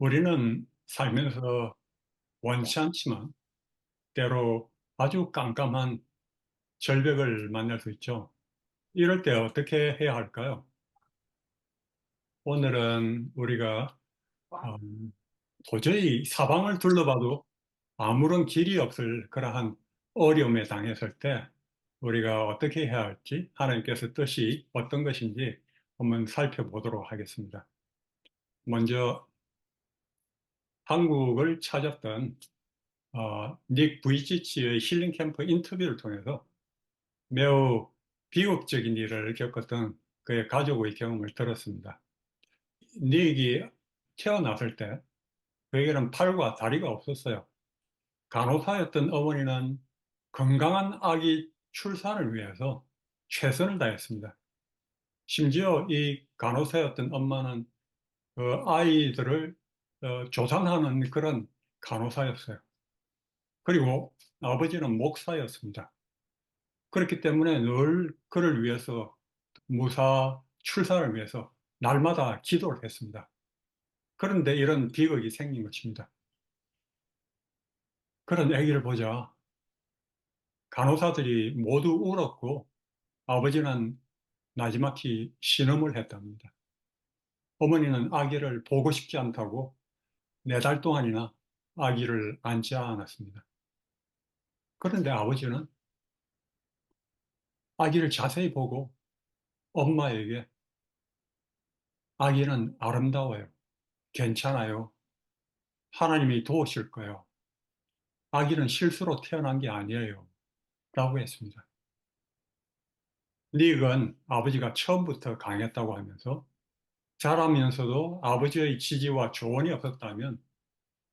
우리는 살면서 원치 않지만 때로 아주 깜깜한 절벽을 만날 수 있죠. 이럴 때 어떻게 해야 할까요? 오늘은 우리가 음, 도저히 사방을 둘러봐도 아무런 길이 없을 그러한 어려움에 당했을 때 우리가 어떻게 해야 할지 하나님께서 뜻이 어떤 것인지 한번 살펴보도록 하겠습니다. 먼저 한국을 찾았던 닉 부이치치의 힐링 캠프 인터뷰를 통해서 매우 비극적인 일을 겪었던 그의 가족의 경험을 들었습니다. 닉이 태어났을 때 그에게는 팔과 다리가 없었어요. 간호사였던 어머니는 건강한 아기 출산을 위해서 최선을 다했습니다. 심지어 이 간호사였던 엄마는 그 아이들을 조산하는 그런 간호사였어요. 그리고 아버지는 목사였습니다. 그렇기 때문에 늘 그를 위해서 무사 출산을 위해서 날마다 기도를 했습니다. 그런데 이런 비극이 생긴 것입니다. 그런 아기를 보자 간호사들이 모두 울었고 아버지는 나지막히 신음을 했답니다. 어머니는 아기를 보고 싶지 않다고 4달 동안이나 아기를 안지 않았습니다. 그런데 아버지는 아기를 자세히 보고 엄마에게 아기는 아름다워요. 괜찮아요. 하나님이 도우실 거예요. 아기는 실수로 태어난 게 아니에요. 라고 했습니다. 닉은 아버지가 처음부터 강했다고 하면서 자라면서도 아버지의 지지와 조언이 없었다면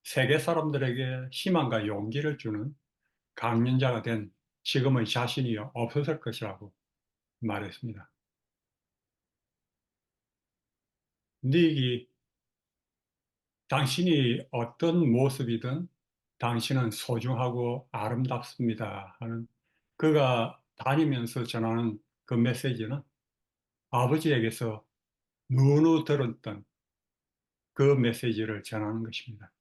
세계 사람들에게 희망과 용기를 주는 강연자가 된 지금의 자신이 없었을 것이라고 말했습니다. 닉이 당신이 어떤 모습이든 당신은 소중하고 아름답습니다 하는 그가 다니면서 전하는 그 메시지는 아버지에게서 누누 들었던 그 메시지를 전하는 것입니다.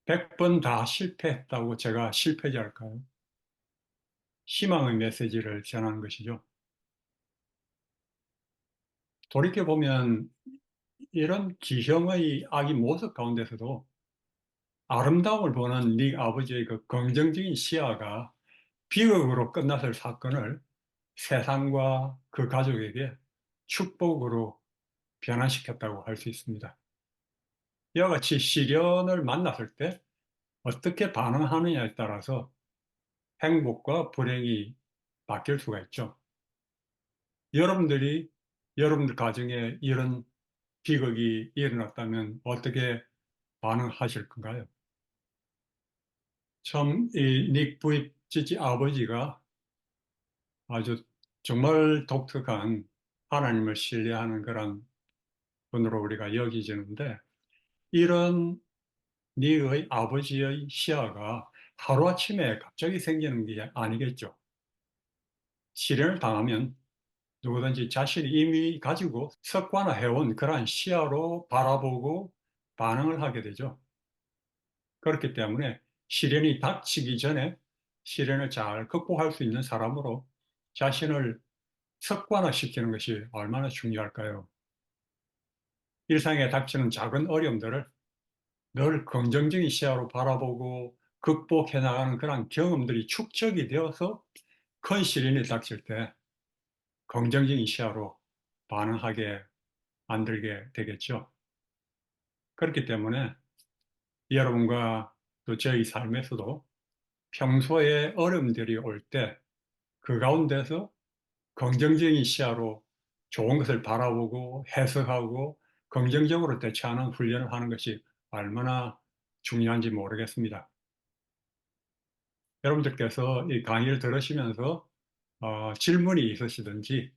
100번 다 실패했다고 제가 실패자일까요? 희망의 메시지를 전하는 것이죠. 돌이켜보면 이런 기형의 아기 모습 가운데서도 아름다움을 보는 네 아버지의 그 긍정적인 시야가 비극으로 끝났을 사건을 세상과 그 가족에게 축복으로 변환시켰다고 할 수 있습니다. 이와 같이 시련을 만났을 때 어떻게 반응하느냐에 따라서 행복과 불행이 바뀔 수가 있죠. 여러분들이 여러분들 가정에 이런 비극이 일어났다면 어떻게 반응하실 건가요? 참, 이 닉 부입지지 아버지가 아주 정말 독특한 하나님을 신뢰하는 그런 분으로 우리가 여기지는데 이런 닉의 아버지의 시야가 하루아침에 갑자기 생기는 게 아니겠죠. 시련을 당하면 누구든지 자신이 이미 가지고 습관화해온 그러한 시야로 바라보고 반응을 하게 되죠. 그렇기 때문에 시련이 닥치기 전에 시련을 잘 극복할 수 있는 사람으로 자신을 습관화시키는 것이 얼마나 중요할까요? 일상에 닥치는 작은 어려움들을 늘 긍정적인 시야로 바라보고 극복해 나가는 그런 경험들이 축적이 되어서 큰 시련이 닥칠 때 긍정적인 시야로 반응하게 만들게 되겠죠. 그렇기 때문에 여러분과 또 저희 삶에서도 평소에 어려움들이 올 때 그 가운데서 긍정적인 시야로 좋은 것을 바라보고 해석하고 긍정적으로 대처하는 훈련을 하는 것이 얼마나 중요한지 모르겠습니다. 여러분들께서 이 강의를 들으시면서 질문이 있으시든지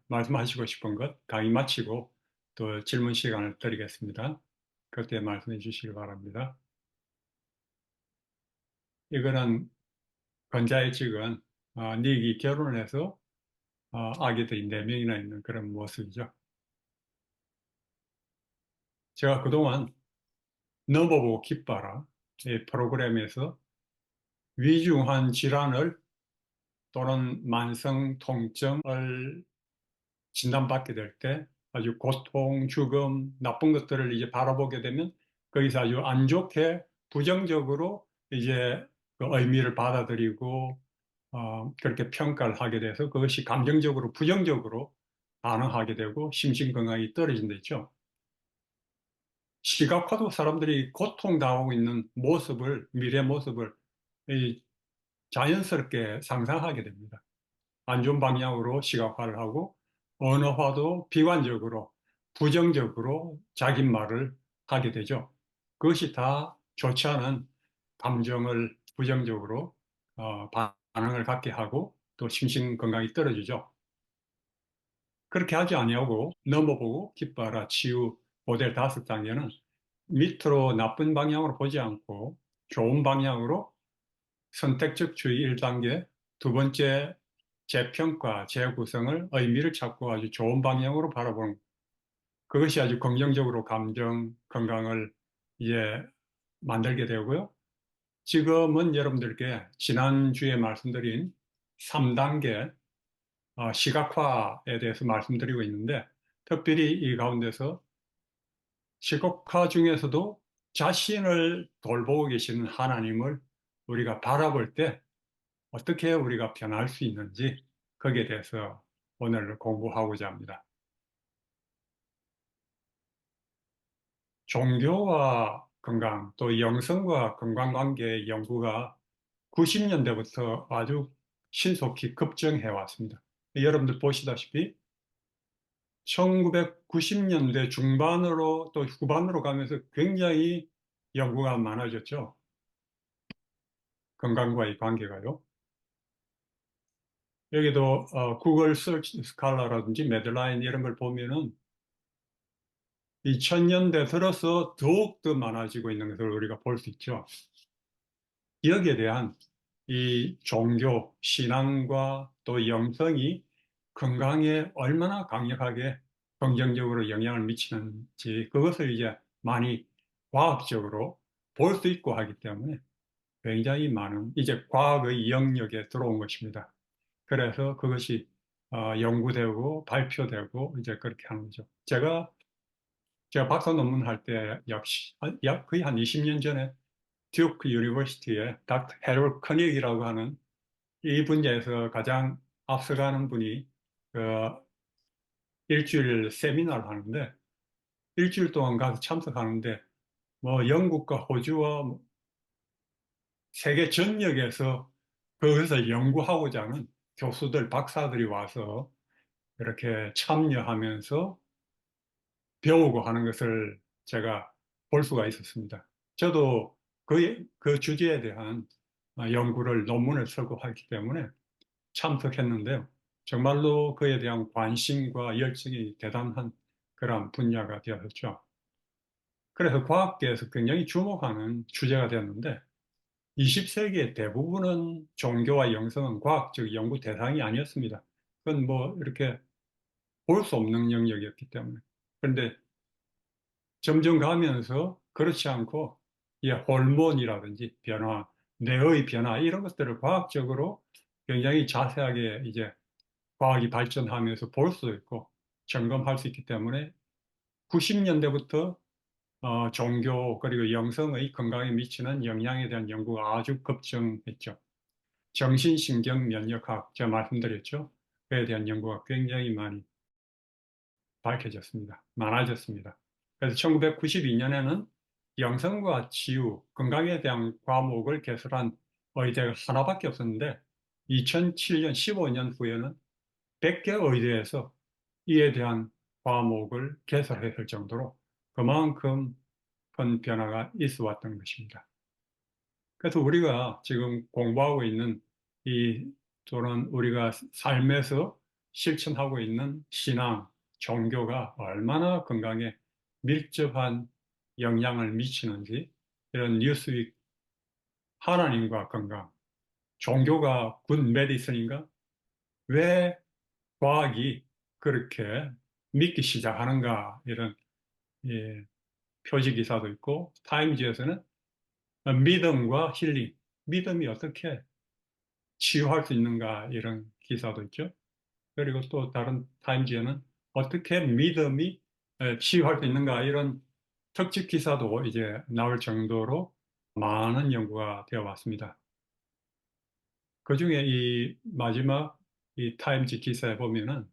말씀하시고 싶은 것 강의 마치고 또 질문 시간을 드리겠습니다. 그때 말씀해 주시기 바랍니다. 이거는 건자의 측은 닉이 결혼을 해서 아기들이 4명이나 있는 그런 모습이죠. 제가 그동안 넘어보고 기뻐라 이 프로그램에서 위중한 질환을 또는 만성 통증을 진단받게 될 때 아주 고통, 죽음, 나쁜 것들을 이제 바라보게 되면 거기서 아주 안 좋게 부정적으로 이제 그 의미를 받아들이고 그렇게 평가를 하게 돼서 그것이 감정적으로 부정적으로 반응하게 되고 심신 건강이 떨어진다 했죠. 시각화도 사람들이 고통당하고 있는 모습을, 미래 모습을 이 자연스럽게 상상하게 됩니다. 안 좋은 방향으로 시각화를 하고 언어화도 비관적으로 부정적으로 자기 말을 하게 되죠. 그것이 다 좋지 않은 감정을 부정적으로 반응을 갖게 하고 또 심신 건강이 떨어지죠. 그렇게 하지 아니하고 넘어보고 기뻐하라 치유 모델 5단계는 밑으로 나쁜 방향으로 보지 않고 좋은 방향으로 선택적 주의 1단계, 두 번째 재평가, 재구성을 의미를 찾고 아주 좋은 방향으로 바라보는 그것이 아주 긍정적으로 감정 건강을 이제 만들게 되고요. 지금은 여러분들께 지난주에 말씀드린 3단계 시각화에 대해서 말씀드리고 있는데 특별히 이 가운데서 시각화 중에서도 자신을 돌보고 계시는 하나님을 우리가 바라볼 때 어떻게 우리가 변할 수 있는지 거기에 대해서 오늘 공부하고자 합니다. 종교와 건강, 또 영성과 건강 관계의 연구가 90년대부터 아주 신속히 급증해 왔습니다. 여러분들 보시다시피 1990년대 중반으로 또 후반으로 가면서 굉장히 연구가 많아졌죠. 건강과의 관계가요. 여기도 구글 서치 스칼라라든지 매들라인 이런 걸 보면은 2000년대 들어서 더욱더 많아지고 있는 것을 우리가 볼 수 있죠. 여기에 대한 이 종교, 신앙과 또 영성이 건강에 얼마나 강력하게 긍정적으로 영향을 미치는지 그것을 이제 많이 과학적으로 볼 수 있고 하기 때문에 굉장히 많은 이제 과학의 영역에 들어온 것입니다. 그래서 그것이 연구되고 발표되고 이제 그렇게 하는 거죠. 제가 박사 논문 할 때 역시 거의 한 20년 전에 듀크 유니버시티의 닥터 해롤 커닉이라고 하는 이 분야에서 가장 앞서가는 분이 그 일주일 세미나를 하는데 일주일 동안 가서 참석하는데 뭐 영국과 호주와 뭐 세계 전역에서 그것을 연구하고자 하는 교수들, 박사들이 와서 이렇게 참여하면서 배우고 하는 것을 제가 볼 수가 있었습니다. 저도 그 주제에 대한 연구를 논문을 쓰고 하기 때문에 참석했는데요. 정말로 그에 대한 관심과 열정이 대단한 그런 분야가 되었죠. 그래서 과학계에서 굉장히 주목하는 주제가 되었는데 20세기의 대부분은 종교와 영성은 과학적 연구 대상이 아니었습니다. 그건 뭐 이렇게 볼 수 없는 영역이었기 때문에. 그런데 점점 가면서 그렇지 않고 이 호르몬이라든지 변화, 뇌의 변화 이런 것들을 과학적으로 굉장히 자세하게 이제 과학이 발전하면서 볼 수 있고 점검할 수 있기 때문에 90년대부터 종교 그리고 영성의 건강에 미치는 영향에 대한 연구가 아주 급증했죠. 정신신경면역학 제가 말씀드렸죠. 그에 대한 연구가 굉장히 많이 밝혀졌습니다. 많아졌습니다. 그래서 1992년에는 영성과 치유, 건강에 대한 과목을 개설한 의대가 하나밖에 없었는데 2007년, 15년 후에는 100개 의대에서 이에 대한 과목을 개설했을 정도로 그만큼 큰 변화가 있어 왔던 것입니다. 그래서 우리가 지금 공부하고 있는 이 또는 우리가 삶에서 실천하고 있는 신앙, 종교가 얼마나 건강에 밀접한 영향을 미치는지 이런 뉴스윅 하나님과 건강, 종교가 굿 메디슨인가? 왜 과학이 그렇게 믿기 시작하는가 이런 예, 표지 기사도 있고 타임지에서는 믿음과 힐링, 믿음이 어떻게 치유할 수 있는가 이런 기사도 있죠. 그리고 또 다른 타임지에는 어떻게 믿음이 치유할 수 있는가 이런 특집 기사도 이제 나올 정도로 많은 연구가 되어 왔습니다. 그중에 이 마지막 이 타임지 기사에 보면은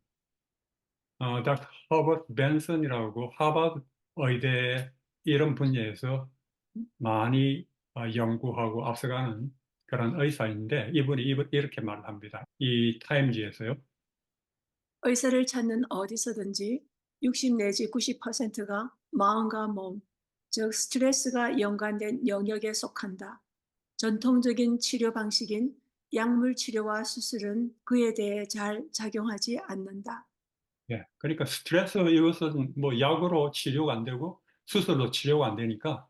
닥터 허버트 벤슨이라고 하버드 의대 이런 분야에서 많이 연구하고 앞서가는 그런 의사인데 이분이 이렇게 말을 합니다. 이 타임지에서요. 의사를 찾는 어디서든지 60 내지 90%가 마음과 몸, 즉 스트레스가 연관된 영역에 속한다. 전통적인 치료 방식인 약물 치료와 수술은 그에 대해 잘 작용하지 않는다. 예. 그러니까 스트레스 이것은 뭐 약으로 치료가 안 되고 수술로 치료가 안 되니까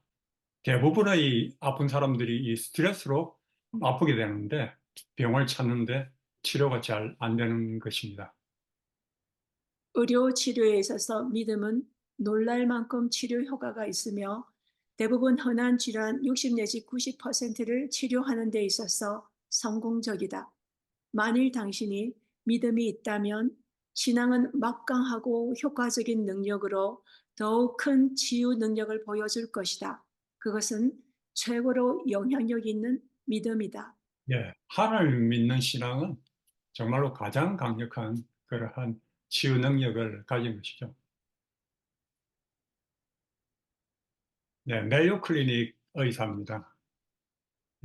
대부분의 아픈 사람들이 이 스트레스로 아프게 되는데 병을 찾는데 치료가 잘 안 되는 것입니다. 의료 치료에 있어서 믿음은 놀랄 만큼 치료 효과가 있으며 대부분 흔한 질환 60 내지 90%를 치료하는 데 있어서 성공적이다. 만일 당신이 믿음이 있다면 신앙은 막강하고 효과적인 능력으로 더욱 큰 치유 능력을 보여줄 것이다. 그것은 최고로 영향력 있는 믿음이다. 예. 하나님을 믿는 신앙은 정말로 가장 강력한 그러한 치유 능력을 가진 것이죠. 네, 메이오 클리닉 의사입니다.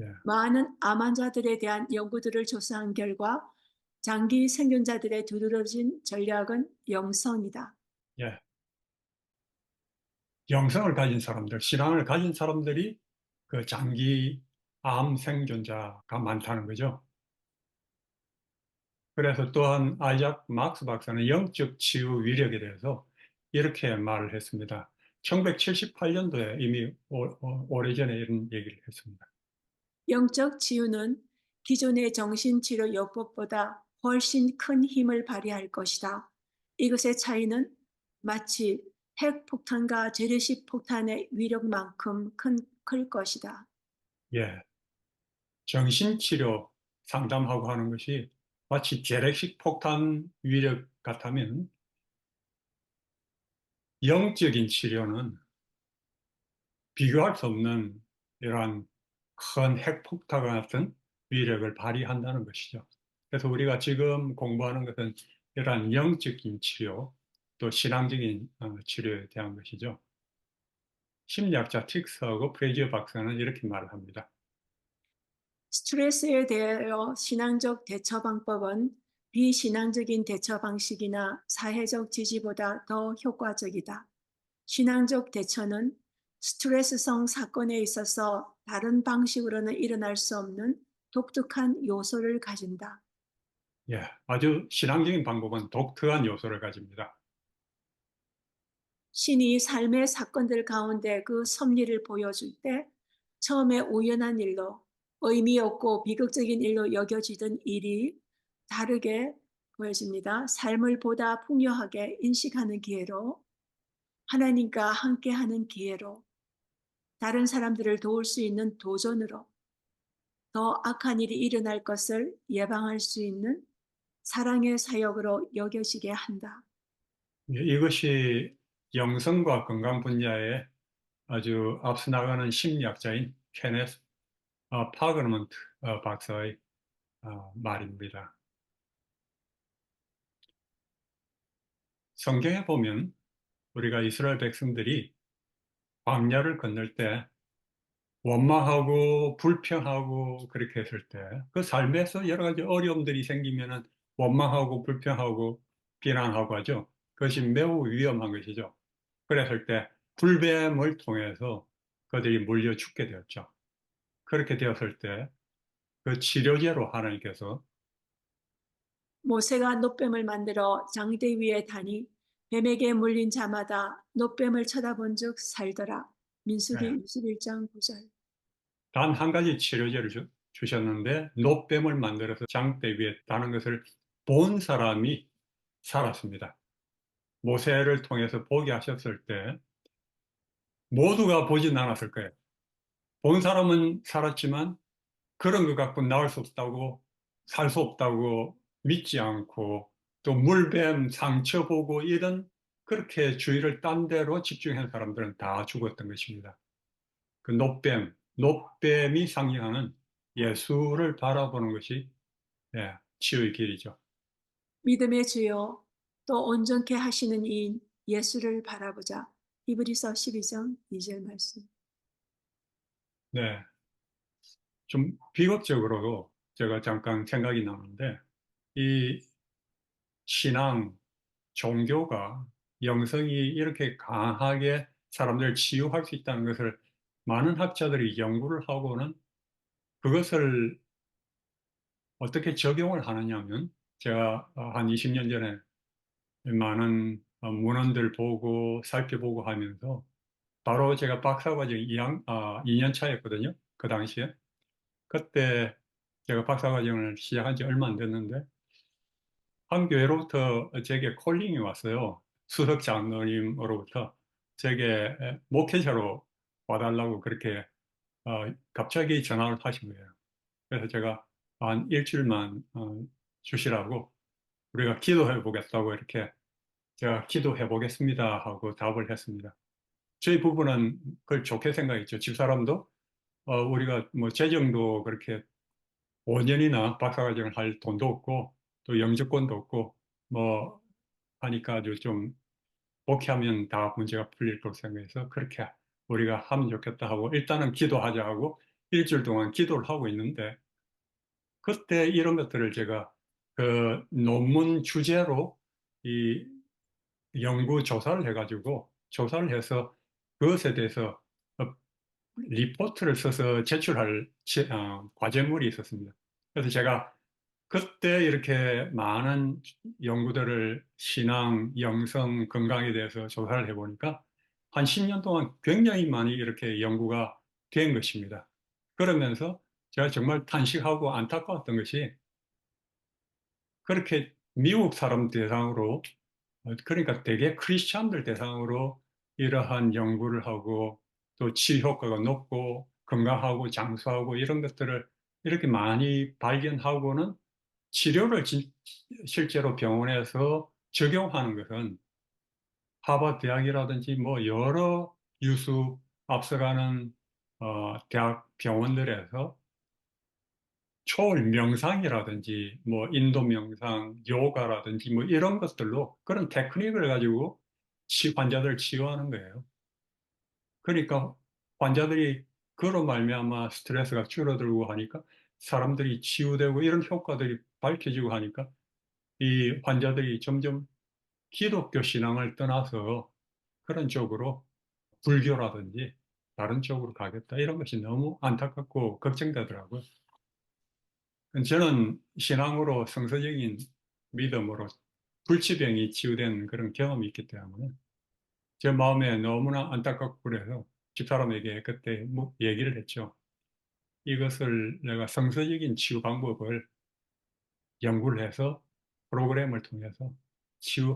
예, 많은 암 환자들에 대한 연구들을 조사한 결과 장기 생존자들의 두드러진 전략은 영성이다. 예. 영성을 가진 사람들, 신앙을 가진 사람들이 그 장기 암 생존자가 많다는 거죠. 그래서 또한 아이작 막스 박사는 영적 치유 위력에 대해서 이렇게 말을 했습니다. 1978년도에 이미 오래전에 이런 얘기를 했습니다. 영적 치유는 기존의 정신치료 요법보다 훨씬 큰 힘을 발휘할 것이다. 이것의 차이는 마치 핵폭탄과 재래식 폭탄의 위력만큼 클 것이다. 예, 정신치료 상담하고 하는 것이 마치 재래식 폭탄 위력 같다면 영적인 치료는 비교할 수 없는 이러한 큰 핵폭탄 같은 위력을 발휘한다는 것이죠. 그래서 우리가 지금 공부하는 것은 이러한 영적인 치료, 또 신앙적인 치료에 대한 것이죠. 심리학자 틱스하고 프레지어 박사는 이렇게 말을 합니다. 스트레스에 대하여 신앙적 대처 방법은 비신앙적인 대처 방식이나 사회적 지지보다 더 효과적이다. 신앙적 대처는 스트레스성 사건에 있어서 다른 방식으로는 일어날 수 없는 독특한 요소를 가진다. 예, 아주 신앙적인 방법은 독특한 요소를 가집니다. 신이 삶의 사건들 가운데 그 섭리를 보여줄 때 처음에 우연한 일로 의미 없고 비극적인 일로 여겨지던 일이 다르게 보여집니다. 삶을 보다 풍요하게 인식하는 기회로 하나님과 함께하는 기회로 다른 사람들을 도울 수 있는 도전으로 더 악한 일이 일어날 것을 예방할 수 있는 사랑의 사역으로 여겨지게 한다. 예, 이것이 영성과 건강 분야에 아주 앞서 나가는 심리학자인 케네스 파그먼트 박사의 말입니다. 성경에 보면 우리가 이스라엘 백성들이 광야를 건널 때 원망하고 불평하고 그렇게 했을 때 그 삶에서 여러 가지 어려움들이 생기면은 원망하고 불평하고 비난하고 하죠. 그것이 매우 위험한 것이죠. 그랬을 때 불뱀을 통해서 그들이 물려 죽게 되었죠. 그렇게 되었을 때 그 치료제로 하나님께서 모세가 놋뱀을 만들어 장대 위에 다니 뱀에게 물린 자마다 놋뱀을 쳐다본 즉 살더라. 민수기 21장 9절. 단 한 가지 치료제를 주셨는데 노뱀을 만들어서 장대 위에 다는 것을 본 사람이 살았습니다. 모세를 통해서 보게 하셨을 때 모두가 보진 않았을 거예요. 본 사람은 살았지만 그런 것 갖고 나올 수 없다고, 살 수 없다고 믿지 않고, 또 물뱀 상처 보고 이런, 그렇게 주의를 딴 데로 집중한 사람들은 다 죽었던 것입니다. 그 노뱀이 상징하는 예수를 바라보는 것이, 예, 치유의 길이죠. 믿음의 주요 또 온전케 하시는 이인 예수를 바라보자. 히브리서 12장 2절 말씀. 네. 좀 비극적으로도 제가 잠깐 생각이 나는데, 이 신앙, 종교가 영성이 이렇게 강하게 사람들을 치유할 수 있다는 것을 많은 학자들이 연구를 하고는 그것을 어떻게 적용을 하느냐면 제가 한 20년 전에 많은 문헌들 보고 살펴보고 하면서 바로 제가 박사과정 2년 차였거든요. 그 당시에. 그때 제가 박사과정을 시작한 지 얼마 안 됐는데 한 교회로부터 제게 콜링이 왔어요. 수석 장로님으로부터 제게 목회자로 와달라고 그렇게 갑자기 전화를 하신 거예요. 그래서 제가 한 일주일만 주시라고 우리가 기도해 보겠다고 이렇게 제가 기도해 보겠습니다 하고 답을 했습니다. 저희 부부는 그걸 좋게 생각했죠. 집사람도 우리가 뭐 재정도 그렇게 5년이나 박사과정을 할 돈도 없고 또 영주권도 없고 뭐 하니까 아주 좀 복귀하면 다 문제가 풀릴 거로 생각해서 그렇게 우리가 하면 좋겠다 하고 일단은 기도하자 하고 일주일 동안 기도를 하고 있는데 그때 이런 것들을 제가 그 논문 주제로 이 연구 조사를 해가지고 조사를 해서 그것에 대해서 어, 리포트를 써서 제출할 과제물이 있었습니다. 그래서 제가 그때 이렇게 많은 연구들을 신앙, 영성, 건강에 대해서 조사를 해보니까 한 10년 동안 굉장히 많이 이렇게 연구가 된 것입니다. 그러면서 제가 정말 탄식하고 안타까웠던 것이 그렇게 미국 사람 대상으로 그러니까 대개 크리스찬들 대상으로 이러한 연구를 하고 또 치유 효과가 높고 건강하고 장수하고 이런 것들을 이렇게 많이 발견하고는 치료를 실제로 병원에서 적용하는 것은 하버드 대학이라든지 뭐 여러 유수 앞서가는 대학 병원들에서 초월 명상이라든지 뭐 인도 명상, 요가라든지 뭐 이런 것들로 그런 테크닉을 가지고 환자들을 치유하는 거예요. 그러니까 환자들이 그로 말미암아 스트레스가 줄어들고 하니까 사람들이 치유되고 이런 효과들이 밝혀지고 하니까 이 환자들이 점점 기독교 신앙을 떠나서 그런 쪽으로 불교라든지 다른 쪽으로 가겠다 이런 것이 너무 안타깝고 걱정되더라고요. 저는 신앙으로 성서적인 믿음으로 불치병이 치유된 그런 경험이 있기 때문에 제 마음에 너무나 안타깝고 그래서 집사람에게 그때 얘기를 했죠. 이것을 내가 성서적인 치유 방법을 연구를 해서 프로그램을 통해서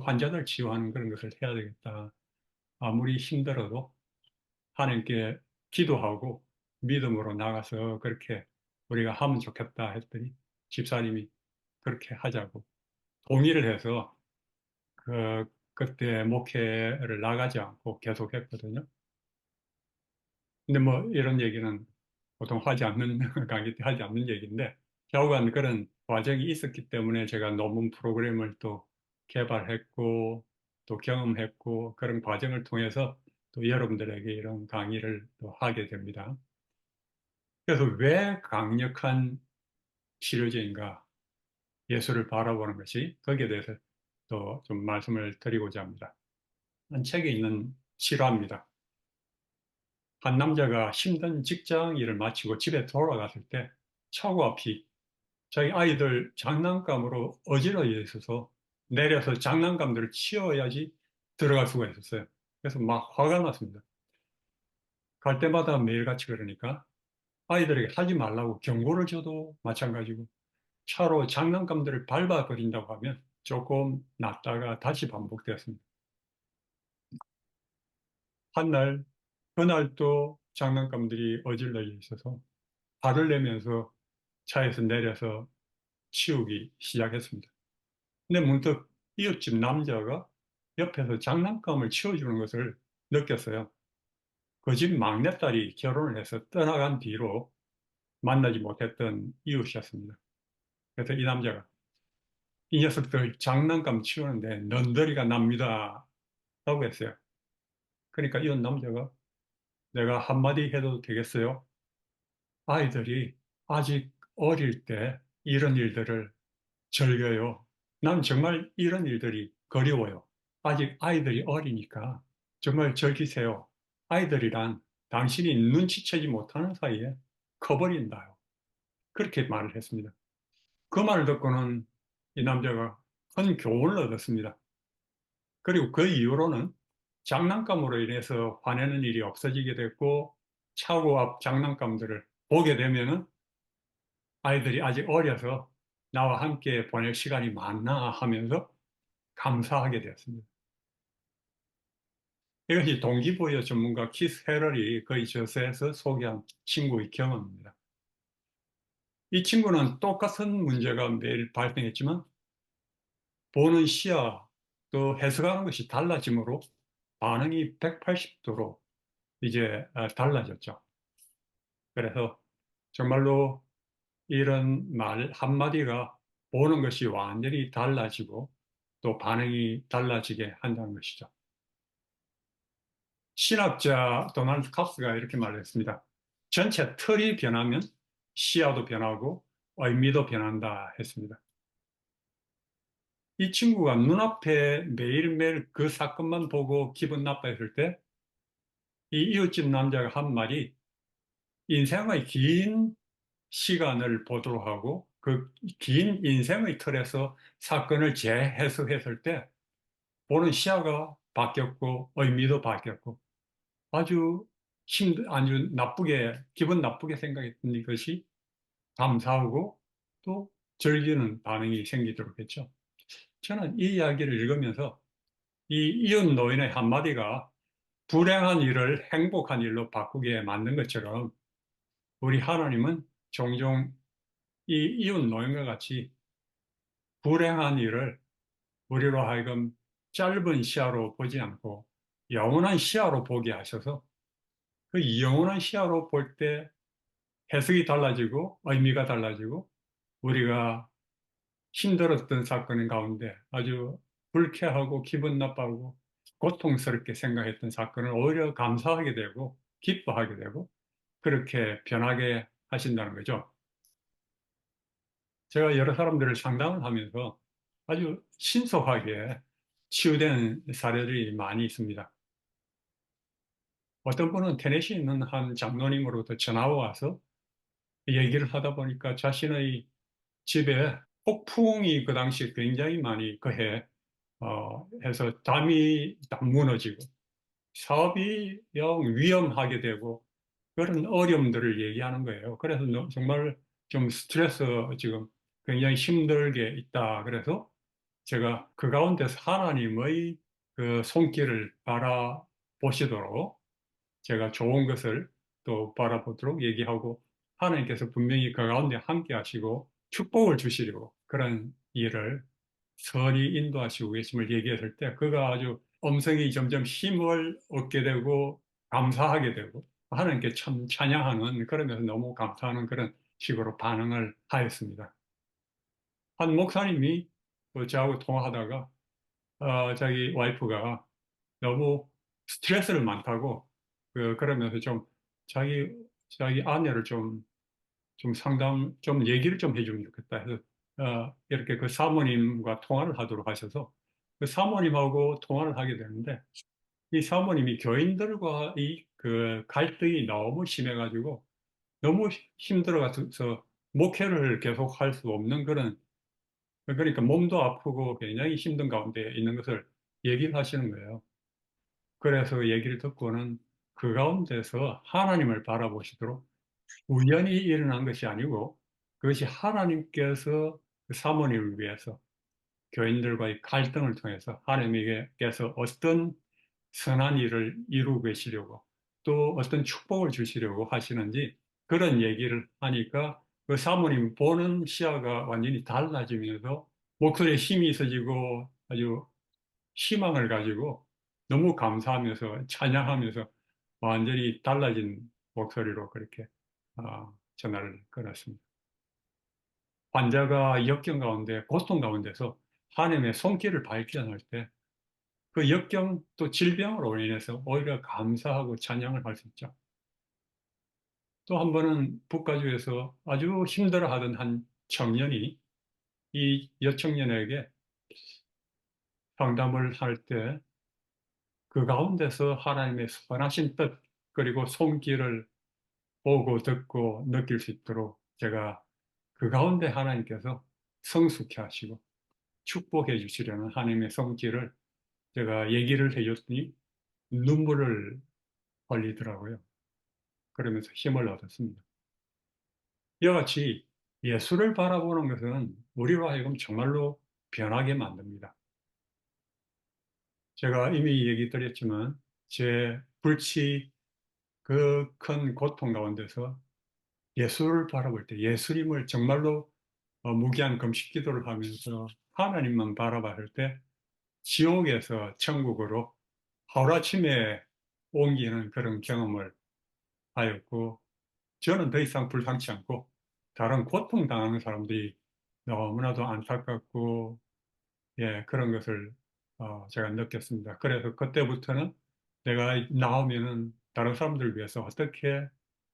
환자들 치유하는 그런 것을 해야 되겠다. 아무리 힘들어도 하나님께 기도하고 믿음으로 나가서 그렇게 우리가 하면 좋겠다 했더니 집사님이 그렇게 하자고 동의를 해서 그때 목회를 나가지 않고 계속 했거든요. 근데 뭐 이런 얘기는 보통 하지 않는, 강의 때 하지 않는 얘기인데 좌우간 그런 과정이 있었기 때문에 제가 논문 프로그램을 또 개발했고 또 경험했고 그런 과정을 통해서 또 여러분들에게 이런 강의를 또 하게 됩니다. 그래서 왜 강력한 치료제인가? 예수를 바라보는 것이 거기에 대해서 또 좀 말씀을 드리고자 합니다. 한 책에 있는 실화입니다. 한 남자가 힘든 직장 일을 마치고 집에 돌아갔을 때 차고 앞이 자기 아이들 장난감으로 어지러져 있어서 내려서 장난감들을 치워야지 들어갈 수가 있었어요. 그래서 막 화가 났습니다. 갈 때마다 매일같이 그러니까 아이들에게 하지 말라고 경고를 줘도 마찬가지고 차로 장난감들을 밟아버린다고 하면 조금 났다가 다시 반복되었습니다. 한날, 그날 또 장난감들이 어질러져 있어서 화를 내면서 차에서 내려서 치우기 시작했습니다. 근데 문득 이웃집 남자가 옆에서 장난감을 치워주는 것을 느꼈어요. 그 집 막내딸이 결혼을 해서 떠나간 뒤로 만나지 못했던 이웃이었습니다. 그래서 이 남자가 이 녀석들 장난감 치우는데 넌더리가 납니다. 라고 했어요. 그러니까 이웃 남자가 내가 한마디 해도 되겠어요? 아이들이 아직 어릴 때 이런 일들을 즐겨요. 난 정말 이런 일들이 그리워요. 아직 아이들이 어리니까 정말 즐기세요. 아이들이란 당신이 눈치채지 못하는 사이에 커버린다요. 그렇게 말을 했습니다. 그 말을 듣고는 이 남자가 큰 교훈을 얻었습니다. 그리고 그 이후로는 장난감으로 인해서 화내는 일이 없어지게 됐고, 차고 앞 장난감들을 보게 되면은 아이들이 아직 어려서 나와 함께 보낼 시간이 많나 하면서 감사하게 되었습니다. 이것이 동기부여 전문가 키스 헤럴이 그의 저서에서 소개한 친구의 경험입니다. 이 친구는 똑같은 문제가 매일 발생했지만 보는 시야 또 해석하는 것이 달라지므로 반응이 180도로 이제 달라졌죠. 그래서 정말로 이런 말 한마디가 보는 것이 완전히 달라지고 또 반응이 달라지게 한다는 것이죠. 신학자 도널드 캅스가 이렇게 말했습니다. 전체 틀이 변하면 시야도 변하고 의미도 변한다 했습니다. 이 친구가 눈앞에 매일매일 그 사건만 보고 기분 나빠했을 때 이 이웃집 남자가 한 말이 인생의 긴 시간을 보도록 하고 그 긴 인생의 틀에서 사건을 재해석했을 때 보는 시야가 바뀌었고 의미도 바뀌었고 아주 나쁘게, 기분 나쁘게 생각했던 이것이 감사하고 또 즐기는 반응이 생기도록 했죠. 저는 이 이야기를 읽으면서 이 이웃 노인의 한마디가 불행한 일을 행복한 일로 바꾸게 만든 것처럼 우리 하나님은 종종 이 이웃 노인과 같이 불행한 일을 우리로 하여금 짧은 시야로 보지 않고 영원한 시야로 보게 하셔서 그 영원한 시야로 볼 때 해석이 달라지고 의미가 달라지고 우리가 힘들었던 사건 가운데 아주 불쾌하고 기분 나빠하고 고통스럽게 생각했던 사건을 오히려 감사하게 되고 기뻐하게 되고 그렇게 변하게 하신다는 거죠. 제가 여러 사람들을 상담을 하면서 아주 신속하게 치유된 사례들이 많이 있습니다. 어떤 분은 테네시에 있는 한 장로님으로부터 전화가 와서 얘기를 하다 보니까 자신의 집에 폭풍이 그 당시 굉장히 많이 그해 해서 담이 다 무너지고 사업이 영 위험하게 되고 그런 어려움들을 얘기하는 거예요. 그래서 정말 좀 스트레스 지금 굉장히 힘들게 있다. 그래서 제가 그 가운데서 하나님의 그 손길을 바라보시도록 제가 좋은 것을 또 바라보도록 얘기하고 하나님께서 분명히 그 가운데 함께 하시고 축복을 주시려고 그런 일을 선히 인도하시고 계심을 얘기했을 때 그가 아주 음성이 점점 힘을 얻게 되고 감사하게 되고 하나님께 참 찬양하는 그러면서 너무 감사하는 그런 식으로 반응을 하였습니다. 한 목사님이 저하고 통화하다가 자기 와이프가 너무 스트레스를 많다고 그러면서 좀 자기 자기 아내를 좀 상담 좀 얘기를 좀 해주면 좋겠다 해서 이렇게 그 사모님과 통화를 하도록 하셔서 그 사모님하고 통화를 하게 되는데 이 사모님이 교인들과 이 그 갈등이 너무 심해가지고 너무 힘들어가서 목회를 계속 할 수 없는 그런 그러니까 몸도 아프고 굉장히 힘든 가운데 있는 것을 얘기를 하시는 거예요. 그래서 얘기를 듣고는 그 가운데서 하나님을 바라보시도록 우연히 일어난 것이 아니고 그것이 하나님께서 그 사모님을 위해서 교인들과의 갈등을 통해서 하나님께서 어떤 선한 일을 이루고 계시려고 또 어떤 축복을 주시려고 하시는지 그런 얘기를 하니까 그 사모님 보는 시야가 완전히 달라지면서 목소리에 힘이 있어지고 아주 희망을 가지고 너무 감사하면서 찬양하면서 완전히 달라진 목소리로 그렇게 전화를 걸었습니다. 환자가 역경 가운데 고통 가운데서 하나님의 손길을 발견할 때 그 역경 또 질병으로 인해서 오히려 감사하고 찬양을 할 수 있죠. 또 한 번은 북가주에서 아주 힘들어하던 한 청년이 이 여청년에게 상담을 할 때 그 가운데서 하나님의 선하신 뜻 그리고 손길을 보고 듣고 느낄 수 있도록 제가 그 가운데 하나님께서 성숙해 하시고 축복해 주시려는 하나님의 손길을 제가 얘기를 해줬더니 눈물을 흘리더라고요. 그러면서 힘을 얻었습니다. 이와 같이 예수를 바라보는 것은 우리로 하여금 정말로 변하게 만듭니다. 제가 이미 얘기 드렸지만 제 불치 그 큰 고통 가운데서 예수를 바라볼 때 예수님을 정말로 무기한 금식 기도를 하면서 하나님만 바라봤을 때 지옥에서 천국으로 하루아침에 옮기는 그런 경험을 하였고 저는 더 이상 불쌍치 않고 다른 고통당하는 사람들이 너무나도 안타깝고 예, 그런 것을 제가 느꼈습니다. 그래서 그때부터는 내가 나오면은 다른 사람들을 위해서 어떻게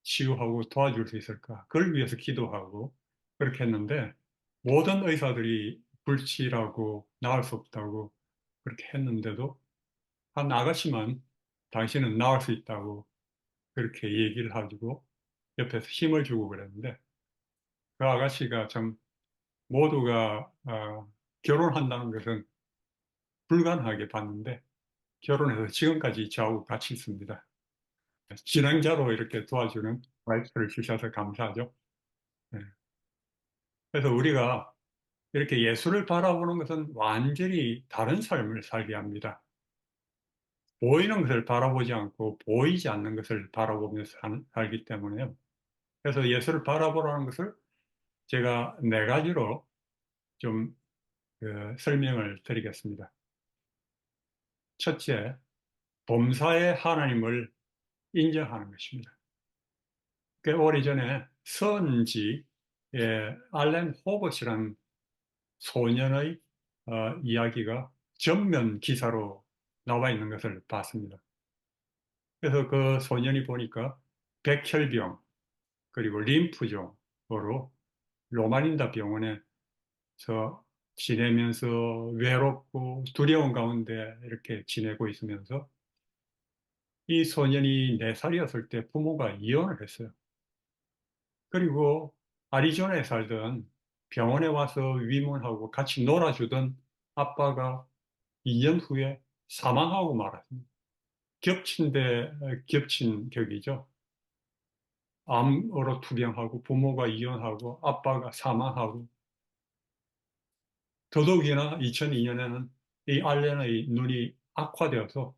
치유하고 도와줄 수 있을까? 그걸 위해서 기도하고 그렇게 했는데 모든 의사들이 불치라고 나을 수 없다고 그렇게 했는데도 한 아가씨만 당신은 나을 수 있다고 그렇게 얘기를 하고 옆에서 힘을 주고 그랬는데 그 아가씨가 참 모두가 결혼한다는 것은 불가능하게 봤는데 결혼해서 지금까지 저하고 같이 있습니다. 진행자로 이렇게 도와주는 와이프를 주셔서 감사하죠. 네. 그래서 우리가 이렇게 예수를 바라보는 것은 완전히 다른 삶을 살게 합니다. 보이는 것을 바라보지 않고 보이지 않는 것을 바라보면서 살기 때문에요. 그래서 예수를 바라보라는 것을 제가 네 가지로 좀 설명을 드리겠습니다. 첫째, 범사의 하나님을 인정하는 것입니다. 꽤 오래전에 선지의 알렌 호버스라는 소년의 이야기가 전면 기사로 나와 있는 것을 봤습니다. 그래서 그 소년이 보니까 백혈병 그리고 림프종으로 로마린다 병원에서 지내면서 외롭고 두려운 가운데 이렇게 지내고 있으면서 이 소년이 4살이었을 때 부모가 이혼을 했어요. 그리고 아리조나에 살던 병원에 와서 위문하고 같이 놀아주던 아빠가 2년 후에 사망하고 말았습니다. 겹친 데 겹친 격이죠. 암으로 투병하고 부모가 이혼하고 아빠가 사망하고 더더욱이나 2002년에는 이 알렌의 눈이 악화되어서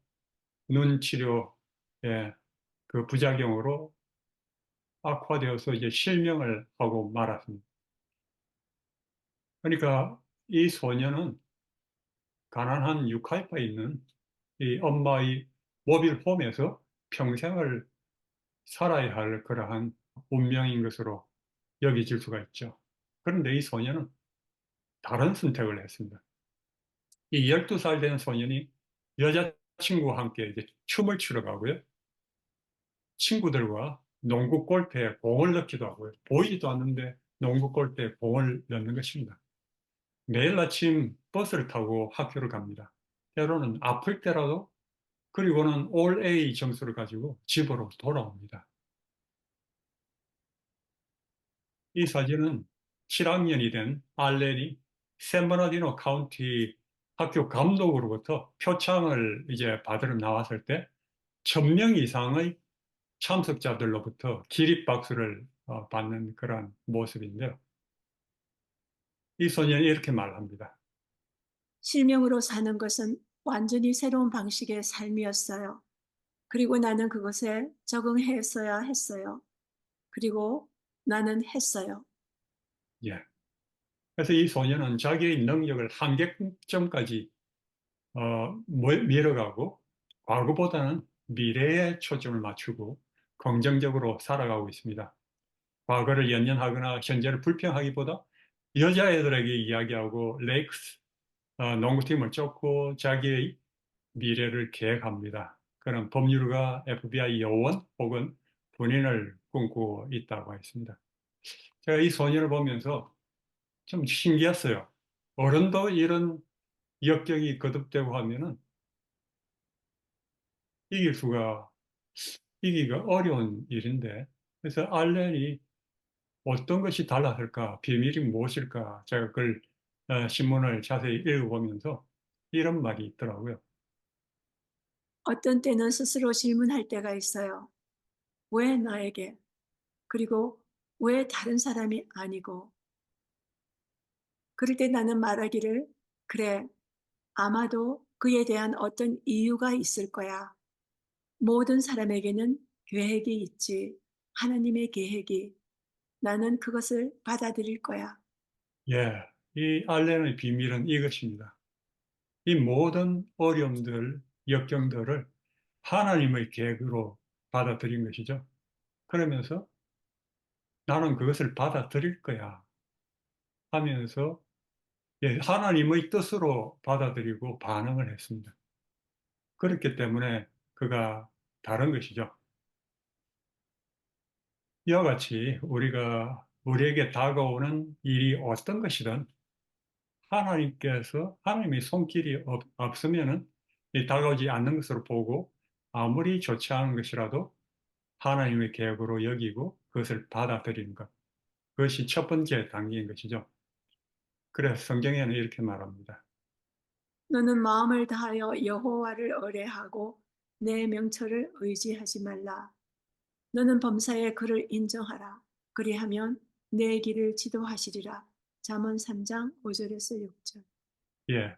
눈 치료의 그 부작용으로 악화되어서 이제 실명을 하고 말았습니다. 그러니까 이 소년은 가난한 유카이파에 있는 이 엄마의 모빌 홈에서 평생을 살아야 할 그러한 운명인 것으로 여겨질 수가 있죠. 그런데 이 소년은 다른 선택을 했습니다. 이 12살 된 소년이 여자친구와 함께 이제 춤을 추러 가고요. 친구들과 농구 골대에 공을 넣기도 하고요. 보이지도 않는데 농구 골대에 공을 넣는 것입니다. 매일 아침 버스를 타고 학교를 갑니다. 때로는 아플 때라도 그리고는 올 A 점수를 가지고 집으로 돌아옵니다. 이 사진은 7학년이 된 알렌이 샌버나디노 카운티 학교 감독으로부터 표창을 이제 받으러 나왔을 때 1000명 이상의 참석자들로부터 기립박수를 받는 그런 모습인데요. 이 소년이 이렇게 말합니다. 실명으로 사는 것은 완전히 새로운 방식의 삶이었어요. 그리고 나는 그것에 적응했어야 했어요. 그리고 나는 했어요. 예. 그래서 이 소년은 자기의 능력을 한계점까지 밀어가고 과거보다는 미래에 초점을 맞추고 긍정적으로 살아가고 있습니다. 과거를 연연하거나 현재를 불평하기보다 여자애들에게 이야기하고 레이크스 농구팀을 쫓고 자기의 미래를 계획합니다. 그는 법률가, FBI 요원 혹은 군인을 꿈꾸고 있다고 했습니다. 제가 이 소년을 보면서 좀 신기했어요. 어른도 이런 역경이 거듭되고 하면은 이길 수가, 이기가 어려운 일인데, 그래서 알렌이 어떤 것이 달랐을까, 비밀이 무엇일까, 제가 그걸, 신문을 자세히 읽어보면서 이런 말이 있더라고요. 어떤 때는 스스로 질문할 때가 있어요. 왜 나에게? 그리고 왜 다른 사람이 아니고? 그럴 때 나는 말하기를, 그래, 아마도 그에 대한 어떤 이유가 있을 거야. 모든 사람에게는 계획이 있지. 하나님의 계획이. 나는 그것을 받아들일 거야. 예, 이 알렌의 비밀은 이것입니다. 이 모든 어려움들, 역경들을 하나님의 계획으로 받아들인 것이죠. 그러면서 나는 그것을 받아들일 거야 하면서 하나님의 뜻으로 받아들이고 반응을 했습니다. 그렇기 때문에 그가 다른 것이죠. 이와 같이 우리에게 다가오는 일이 어떤 것이든 하나님의 손길이 없으면은 다가오지 않는 것으로 보고 아무리 좋지 않은 것이라도 하나님의 계획으로 여기고 그것을 받아들이는 것. 그것이 첫 번째 단계인 것이죠. 그래서 성경에는 이렇게 말합니다. 너는 마음을 다하여 여호와를 의뢰하고 내 명철을 의지하지 말라. 너는 범사에 그를 인정하라. 그리하면 내 길을 지도하시리라. 잠언 3장 5절에서 6절. 예.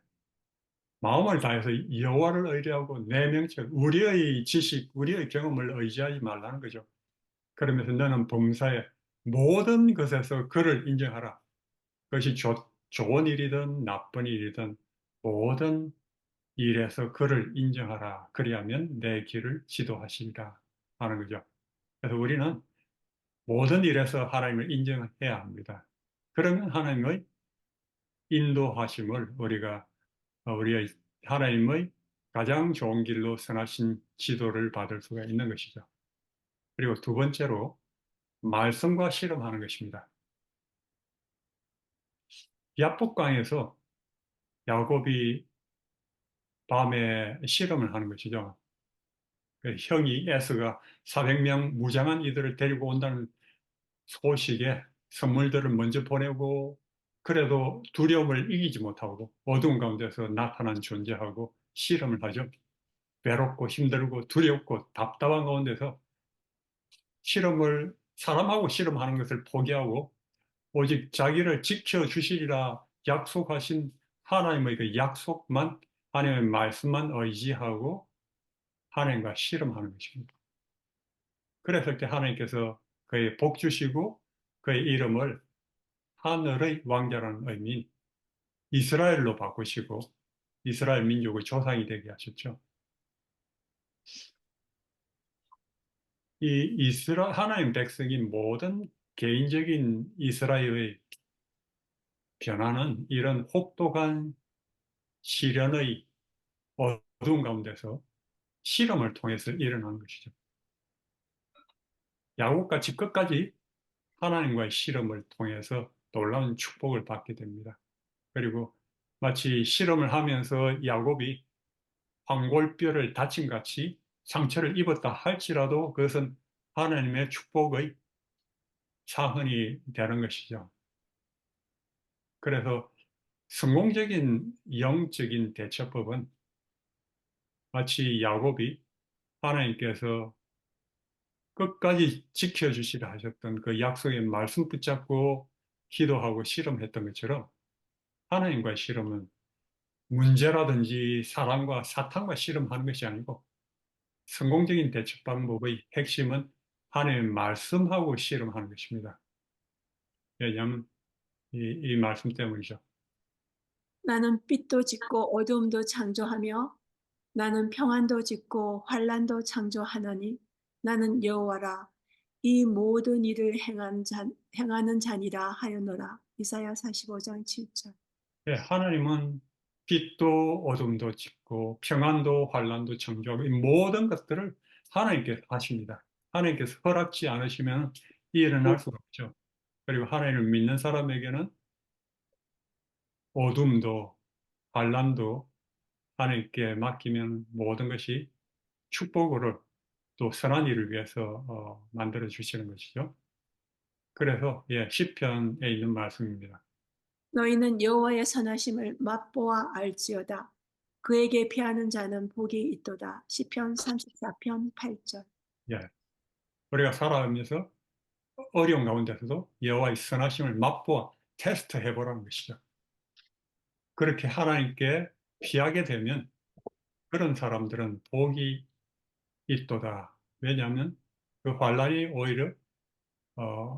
마음을 다해서 여호와를 의뢰하고 내 명철, 우리의 지식, 우리의 경험을 의지하지 말라는 거죠. 그러면서 너는 범사에 모든 것에서 그를 인정하라. 그것이 좋은 일이든 나쁜 일이든 모든 일에서 그를 인정하라. 그리하면 내 길을 지도하시리라 하는 거죠. 그래서 우리는 모든 일에서 하나님을 인정해야 합니다. 그러면 하나님의 인도하심을 우리의 하나님의 가장 좋은 길로 선하신 지도를 받을 수가 있는 것이죠. 그리고 두 번째로 말씀과 실험하는 것입니다. 야복강에서 야곱이 밤에 실험을 하는 것이죠. 그 형이 에서가 400명 무장한 이들을 데리고 온다는 소식에 선물들을 먼저 보내고 그래도 두려움을 이기지 못하고 어두운 가운데서 나타난 존재하고 실험을 하죠. 외롭고 힘들고 두렵고 답답한 가운데서 사람하고 실험하는 것을 포기하고 오직 자기를 지켜주시리라 약속하신 하나님의 그 약속만, 하나님의 말씀만 의지하고 하나님과 실험하는 것입니다. 그랬을 때 하나님께서 그의 복 주시고 그의 이름을 하늘의 왕자라는 의미인 이스라엘로 바꾸시고 이스라엘 민족의 조상이 되게 하셨죠. 하나님 백성인 모든 개인적인 이스라엘의 변화는 이런 혹독한 시련의 어두운 가운데서 실험을 통해서 일어난 것이죠. 야곱같이 끝까지 하나님과의 실험을 통해서 놀라운 축복을 받게 됩니다. 그리고 마치 실험을 하면서 야곱이 황골뼈를 다침같이 상처를 입었다 할지라도 그것은 하나님의 축복의 사흔이 되는 것이죠. 그래서 성공적인 영적인 대처법은 마치 야곱이 하나님께서 끝까지 지켜주시라 하셨던 그 약속의 말씀 붙잡고 기도하고 실험했던 것처럼 하나님과의 실험은 문제라든지 사람과 사탄과 씨름하는 것이 아니고 성공적인 대처 방법의 핵심은 하나님의 말씀하고 씨름하는 것입니다. 왜냐하면 이 말씀 때문이죠. 나는 빛도 짓고 어두움도 창조하며 나는 평안도 짓고 환란도 창조하노니 나는 여호와라 이 모든 일을 행하는 자니라 하였노라. 이사야 45장 7절. 예, 하나님은 빛도 어둠도 짓고 평안도 환란도 창조하고 이 모든 것들을 하나님께서 하십니다. 하나님께서 허락지 않으시면 일어날 수가 없죠. 그리고 하나님을 믿는 사람에게는 어둠도 환란도 하나님께 맡기면 모든 것이 축복으로 또 선한 일을 위해서 만들어 주시는 것이죠. 그래서 예, 시편에 있는 말씀입니다. 너희는 여호와의 선하심을 맛보아 알지어다. 그에게 피하는 자는 복이 있도다. 시편 34편 8절. 예, 우리가 살아가면서 어려운 가운데서도 여호와의 선하심을 맛보아 테스트해 보라는 것이죠. 그렇게 하나님께 피하게 되면 그런 사람들은 복이 있도다. 왜냐하면 그 환란이 오히려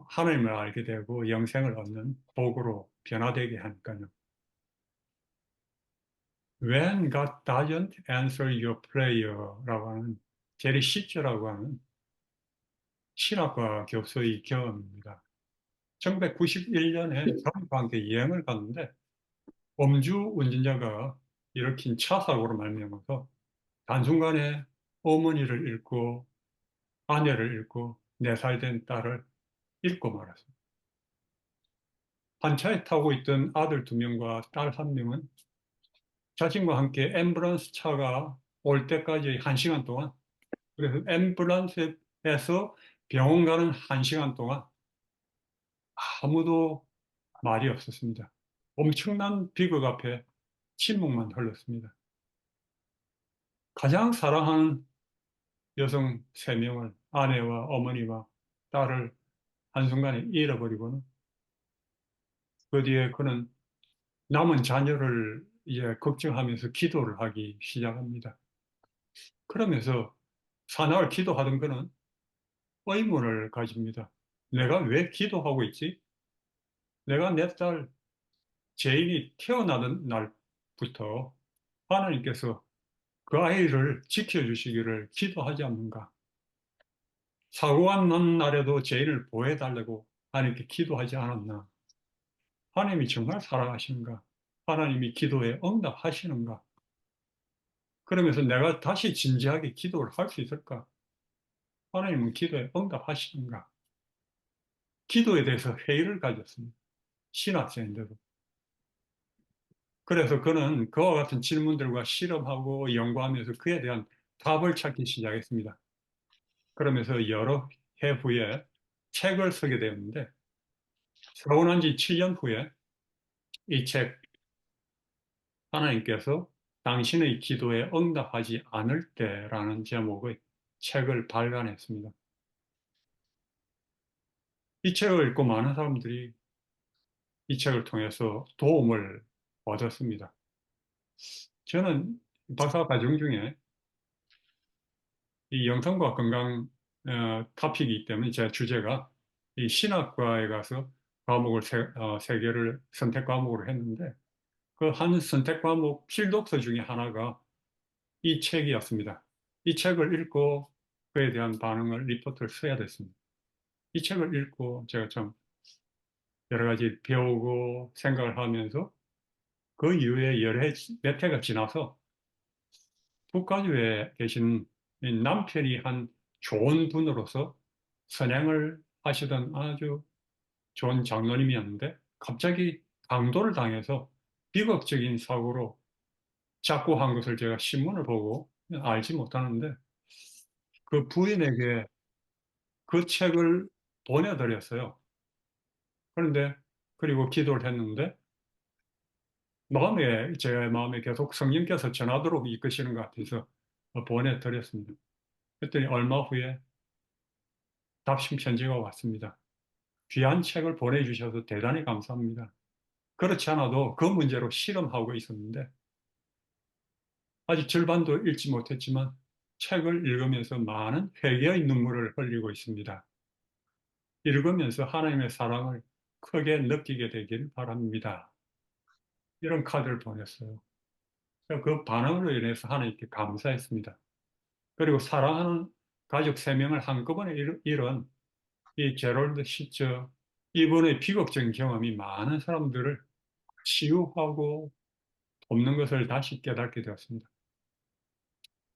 하나님을 알게 되고 영생을 얻는 복으로 변화되게 하니까요. When God doesn't answer your prayer라고 하는 제리 시저라고 하는 신학과 교수의 경험입니다. 1991년에 저와 함께 여행을 갔는데 음주 운전자가 일으킨 차 사고로 말미암아서 단순간에 어머니를 잃고 아내를 잃고 4살 된 딸을 잃고 말았습니다. 한 차에 타고 있던 아들 2명과 딸 1명은 자신과 함께 앰뷸런스 차가 올 때까지 1시간 동안 그래서 앰뷸런스에서 병원 가는 1시간 동안 아무도 말이 없었습니다. 엄청난 비극 앞에 침묵만 흘렀습니다. 가장 사랑하는 여성 3명을 아내와 어머니와 딸을 한순간에 잃어버리고는 그 뒤에 그는 남은 자녀를 이제 걱정하면서 기도를 하기 시작합니다. 그러면서 사나흘 기도하던 그는 의문을 가집니다. 내가 왜 기도하고 있지? 내가 내 딸 제인이 태어나던 날부터 하나님께서 그 아이를 지켜주시기를 기도하지 않는가? 사고가 난 날에도 제인을 보호해달라고 하나님께 기도하지 않았나? 하나님이 정말 사랑하시는가? 하나님이 기도에 응답하시는가? 그러면서 내가 다시 진지하게 기도를 할 수 있을까? 하나님은 기도에 응답하시는가? 기도에 대해서 회의를 가졌습니다. 신학생인데도. 그래서 그는 그와 같은 질문들과 실험하고 연구하면서 그에 대한 답을 찾기 시작했습니다. 그러면서 여러 해 후에 책을 쓰게 되었는데, 서운한 지 7년 후에 이 책, 하나님께서 당신의 기도에 응답하지 않을 때라는 제목의 책을 발간했습니다. 이 책을 읽고 많은 사람들이 이 책을 통해서 도움을 얻었습니다. 저는 박사 과정 중에 이 영성과 건강 토픽이기 때문에 제 주제가 이 신학과에 가서 과목을 세 개를 선택 과목으로 했는데 그 한 선택 과목 필독서 중에 하나가 이 책이었습니다. 이 책을 읽고 그에 대한 반응을 리포트를 써야 됐습니다. 이 책을 읽고 제가 참 여러 가지 배우고 생각을 하면서 그 이후에 몇 해가 지나서 북가주에 계신 이 남편이 한 좋은 분으로서 선행을 하시던 아주 좋은 장로님이었는데 갑자기 강도를 당해서 비극적인 사고로 작고한 것을 제가 신문을 보고 알지 못하는데 그 부인에게 그 책을 보내드렸어요. 그런데 그리고 기도를 했는데 제 마음에 계속 성령께서 전하도록 이끄시는 것 같아서 보내드렸습니다. 그랬더니 얼마 후에 답신 편지가 왔습니다. 귀한 책을 보내주셔서 대단히 감사합니다. 그렇지 않아도 그 문제로 실험하고 있었는데 아직 절반도 읽지 못했지만 책을 읽으면서 많은 회개의 눈물을 흘리고 있습니다. 읽으면서 하나님의 사랑을 크게 느끼게 되길 바랍니다. 이런 카드를 보냈어요. 그래서 그 반응으로 인해서 하나님께 감사했습니다. 그리고 사랑하는 가족 3명을 한꺼번에 잃은 이 제롤드 시처, 이분의 비극적인 경험이 많은 사람들을 치유하고 돕는 것을 다시 깨닫게 되었습니다.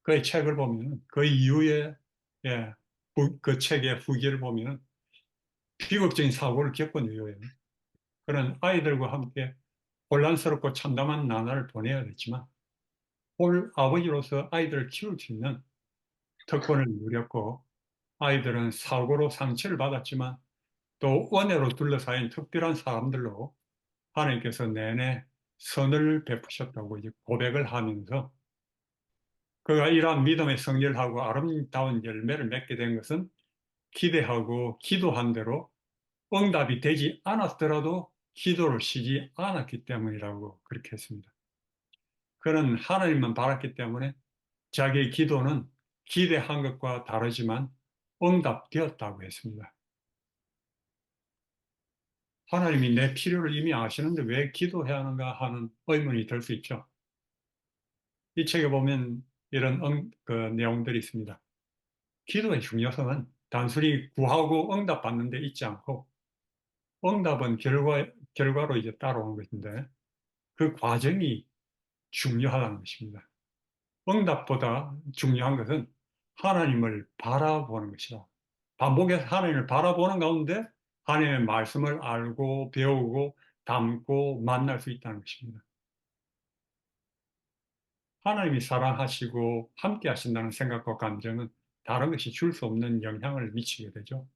그의 책을 보면, 그 이후에, 예, 그 책의 후기를 보면 비극적인 사고를 겪은 이후에 그런 아이들과 함께 혼란스럽고 참담한 나날을 보내야 됐지만, 홀 아버지로서 아이들을 키울 수 있는 특권을 누렸고, 아이들은 사고로 상처를 받았지만 또 은혜로 둘러싸인 특별한 사람들로 하나님께서 내내 선을 베푸셨다고 이제 고백을 하면서, 그가 이러한 믿음의 성질하고 아름다운 열매를 맺게 된 것은 기대하고 기도한 대로 응답이 되지 않았더라도 기도를 쉬지 않았기 때문이라고 그렇게 했습니다. 그는 하나님만 바랐기 때문에 자기의 기도는 기대한 것과 다르지만 응답되었다고 했습니다. 하나님이 내 필요를 이미 아시는데 왜 기도해야 하는가 하는 의문이 들 수 있죠. 이 책에 보면 이런 그 내용들이 있습니다. 기도의 중요성은 단순히 구하고 응답받는 데 있지 않고, 응답은 결과로 이제 따라오는 것인데 그 과정이 중요하다는 것입니다. 응답보다 중요한 것은 하나님을 바라보는 것이다. 반복해서 하나님을 바라보는 가운데 하나님의 말씀을 알고 배우고 담고 만날 수 있다는 것입니다. 하나님이 사랑하시고 함께 하신다는 생각과 감정은 다른 것이 줄 수 없는 영향을 미치게 되죠.